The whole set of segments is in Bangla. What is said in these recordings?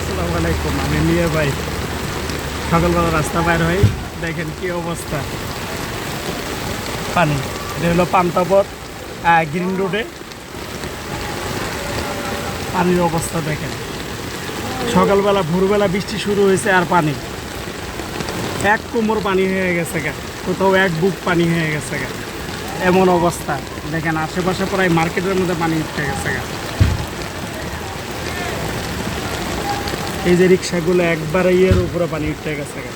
আসসালামু আলাইকুম। আমি মিয়া ভাই সকালবেলা রাস্তা বাইর হই, দেখেন কি অবস্থা। পানি, এটা হলো পান্তাপথ গ্রিন রোডে। পানির অবস্থা দেখেন, সকালবেলা ভোরবেলা বৃষ্টি শুরু হয়েছে আর পানি এক কোমর পানি হয়ে গেছে গা, কোথাও এক বুক পানি হয়ে গেছে গা, এমন অবস্থা। দেখেন আশেপাশে প্রায় মার্কেটের মধ্যে পানি উঠে গেছে গা। এই যে রিক্সাগুলো একবারে ইয়ের উপরে পানি উঠে গেছে গা।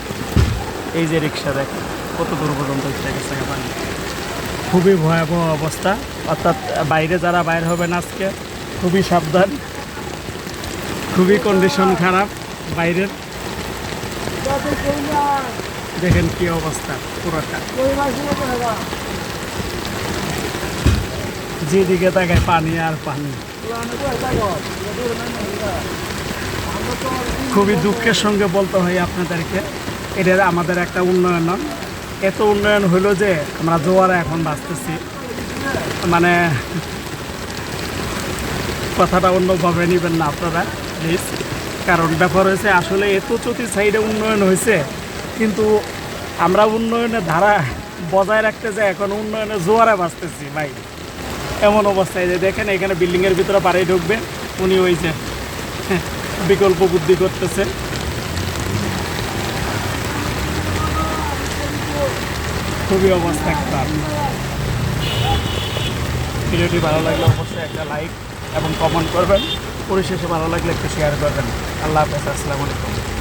এই যে রিক্সা দেখেন কত দূর পর্যন্ত উঠে গেছে গা পানি। খুবই ভয়াবহ অবস্থা, অর্থাৎ বাইরে যারা বাইর হবেন আজকে খুবই সাবধান, খুবই কন্ডিশন খারাপ বাইরের। দেখেন কি অবস্থা পুরোটা, যেদিকে তাকায় পানি আর পানি। খুবই দুঃখের সঙ্গে বলতে হয় আপনাদেরকে, এটা আমাদের একটা উন্নয়ন নয়। এত উন্নয়ন হইলো যে আমরা জোয়ারে এখন বাঁচতেছি, মানে কথাটা অন্যভাবে নেবেন না আপনারা প্লিজ। কারণ ব্যাপার হয়েছে আসলে এত চতি সাইডে উন্নয়ন হয়েছে, কিন্তু আমরা উন্নয়নের ধারা বজায় রাখতে যাই এখন উন্নয়নের জোয়ারে বাঁচতেছি ভাই। এমন অবস্থায় যে দেখেন এখানে বিল্ডিংয়ের ভিতরে পাড়াই ঢুকবে, উনি ওই যে বিকল্প বুদ্ধি করতেছে। খুবই অবস্থা খারাপ। ভিডিওটি ভালো লাগলে অবশ্যই একটা লাইক এবং কমেন্ট করবেন, পরিশেষে ভালো লাগলে একটু শেয়ার করবেন। আল্লাহ হাফেজ, আসসালামু আলাইকুম।